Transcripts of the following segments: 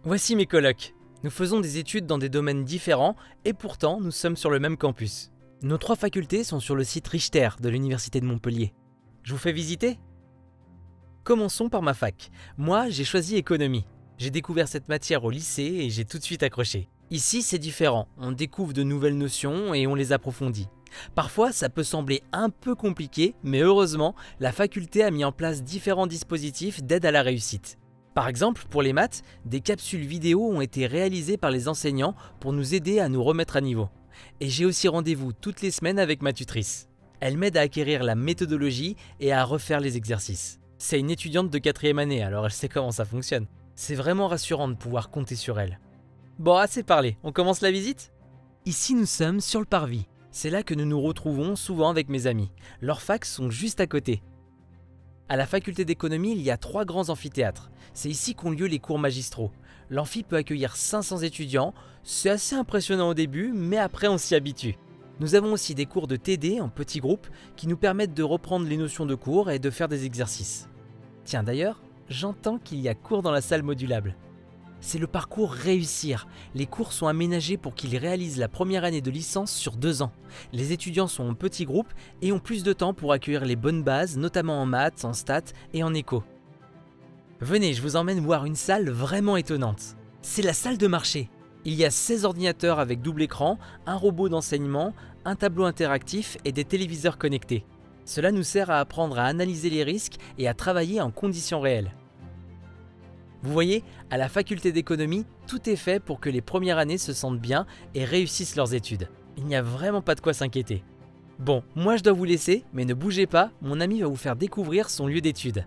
Voici mes colocs. Nous faisons des études dans des domaines différents et pourtant nous sommes sur le même campus. Nos 3 facultés sont sur le site Richter de l'Université de Montpellier. Je vous fais visiter? Commençons par ma fac. Moi, j'ai choisi économie. J'ai découvert cette matière au lycée et j'ai tout de suite accroché. Ici, c'est différent. On découvre de nouvelles notions et on les approfondit. Parfois, ça peut sembler un peu compliqué, mais heureusement, la faculté a mis en place différents dispositifs d'aide à la réussite. Par exemple, pour les maths, des capsules vidéo ont été réalisées par les enseignants pour nous aider à nous remettre à niveau. Et j'ai aussi rendez-vous toutes les semaines avec ma tutrice. Elle m'aide à acquérir la méthodologie et à refaire les exercices. C'est une étudiante de 4e année, alors elle sait comment ça fonctionne. C'est vraiment rassurant de pouvoir compter sur elle. Bon, assez parlé, on commence la visite? Ici nous sommes sur le parvis. C'est là que nous nous retrouvons souvent avec mes amis. Leurs facs sont juste à côté. À la faculté d'économie, il y a 3 grands amphithéâtres. C'est ici qu'ont lieu les cours magistraux. L'amphi peut accueillir 500 étudiants. C'est assez impressionnant au début, mais après on s'y habitue. Nous avons aussi des cours de TD en petits groupes qui nous permettent de reprendre les notions de cours et de faire des exercices. Tiens d'ailleurs, j'entends qu'il y a cours dans la salle modulable. C'est le parcours Réussir. Les cours sont aménagés pour qu'ils réalisent la première année de licence sur 2 ans. Les étudiants sont en petits groupes et ont plus de temps pour accueillir les bonnes bases, notamment en maths, en stats et en éco. Venez, je vous emmène voir une salle vraiment étonnante. C'est la salle de marché. Il y a 16 ordinateurs avec double écran, un robot d'enseignement, un tableau interactif et des téléviseurs connectés. Cela nous sert à apprendre à analyser les risques et à travailler en conditions réelles. Vous voyez, à la faculté d'économie, tout est fait pour que les premières années se sentent bien et réussissent leurs études. Il n'y a vraiment pas de quoi s'inquiéter. Bon, moi je dois vous laisser, mais ne bougez pas, mon ami va vous faire découvrir son lieu d'études.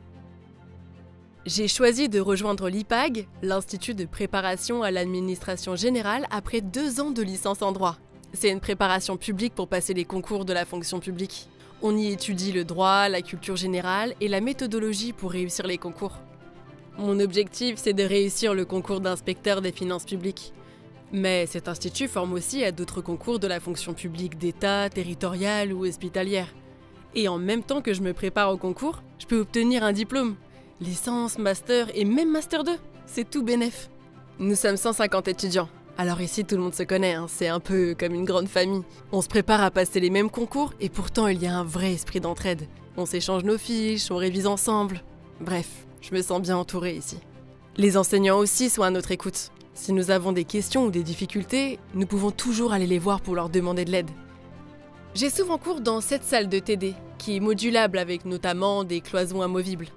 J'ai choisi de rejoindre l'IPAG, l'Institut de préparation à l'administration générale, après 2 ans de licence en droit. C'est une préparation publique pour passer les concours de la fonction publique. On y étudie le droit, la culture générale et la méthodologie pour réussir les concours. Mon objectif, c'est de réussir le concours d'inspecteur des finances publiques. Mais cet institut forme aussi à d'autres concours de la fonction publique d'État, territoriale ou hospitalière. Et en même temps que je me prépare au concours, je peux obtenir un diplôme. Licence, master et même master 2. C'est tout bénef. Nous sommes 150 étudiants. Alors ici, tout le monde se connaît, hein. C'est un peu comme une grande famille. On se prépare à passer les mêmes concours et pourtant il y a un vrai esprit d'entraide. On s'échange nos fiches, on révise ensemble. Bref, je me sens bien entourée ici. Les enseignants aussi sont à notre écoute. Si nous avons des questions ou des difficultés, nous pouvons toujours aller les voir pour leur demander de l'aide. J'ai souvent cours dans cette salle de TD, qui est modulable avec notamment des cloisons amovibles.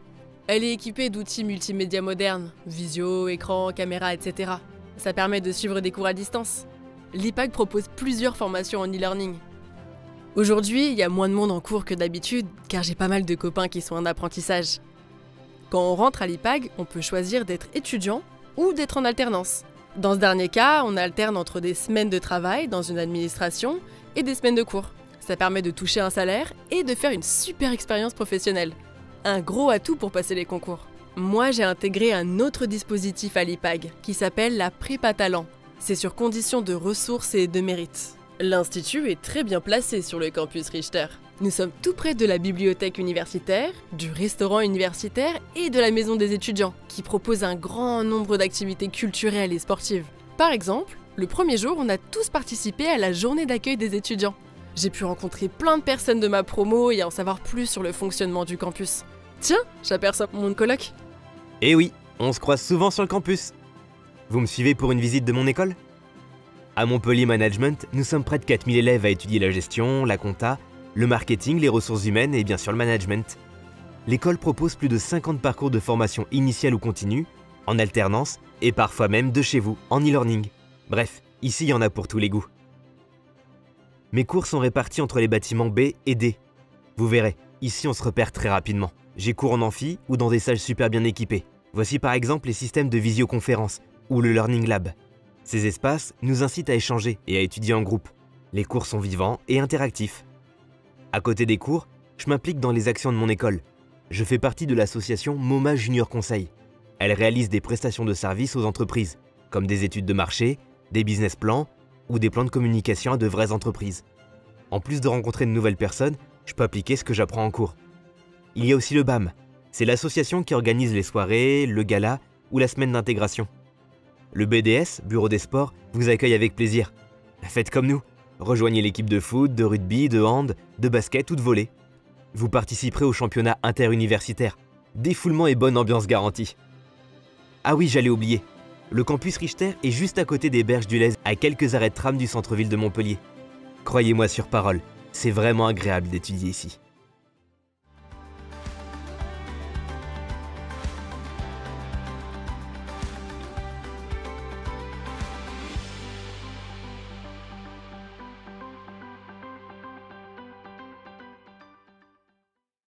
Elle est équipée d'outils multimédia modernes, visio, écran, caméra, etc. Ça permet de suivre des cours à distance. L'IPAG propose plusieurs formations en e-learning. Aujourd'hui, il y a moins de monde en cours que d'habitude, car j'ai pas mal de copains qui sont en apprentissage. Quand on rentre à l'IPAG, on peut choisir d'être étudiant ou d'être en alternance. Dans ce dernier cas, on alterne entre des semaines de travail dans une administration et des semaines de cours. Ça permet de toucher un salaire et de faire une super expérience professionnelle. Un gros atout pour passer les concours. Moi, j'ai intégré un autre dispositif à l'IPAG qui s'appelle la prépa talent. C'est sur condition de ressources et de mérite. L'institut est très bien placé sur le campus Richter. Nous sommes tout près de la bibliothèque universitaire, du restaurant universitaire et de la maison des étudiants, qui propose un grand nombre d'activités culturelles et sportives. Par exemple, le premier jour, on a tous participé à la journée d'accueil des étudiants. J'ai pu rencontrer plein de personnes de ma promo et en savoir plus sur le fonctionnement du campus. Tiens, j'aperçois mon coloc. Eh oui, on se croise souvent sur le campus. Vous me suivez pour une visite de mon école? À Montpellier Management, nous sommes près de 4000 élèves à étudier la gestion, la compta, le marketing, les ressources humaines et bien sûr le management. L'école propose plus de 50 parcours de formation initiale ou continue, en alternance et parfois même de chez vous, en e-learning. Bref, ici il y en a pour tous les goûts. Mes cours sont répartis entre les bâtiments B et D. Vous verrez, ici on se repère très rapidement. J'ai cours en amphi ou dans des salles super bien équipées. Voici par exemple les systèmes de visioconférence ou le Learning Lab. Ces espaces nous incitent à échanger et à étudier en groupe. Les cours sont vivants et interactifs. À côté des cours, je m'implique dans les actions de mon école. Je fais partie de l'association MoMA Junior Conseil. Elle réalise des prestations de services aux entreprises, comme des études de marché, des business plans ou des plans de communication à de vraies entreprises. En plus de rencontrer de nouvelles personnes, je peux appliquer ce que j'apprends en cours. Il y a aussi le BAM. C'est l'association qui organise les soirées, le gala ou la semaine d'intégration. Le BDS, Bureau des Sports, vous accueille avec plaisir. Faites comme nous. Rejoignez l'équipe de foot, de rugby, de hand, de basket ou de volley. Vous participerez au championnat interuniversitaire. Défoulement et bonne ambiance garantie. Ah oui, j'allais oublier. Le campus Richter est juste à côté des Berges du Lez, à quelques arrêts de tram du centre-ville de Montpellier. Croyez-moi sur parole, c'est vraiment agréable d'étudier ici.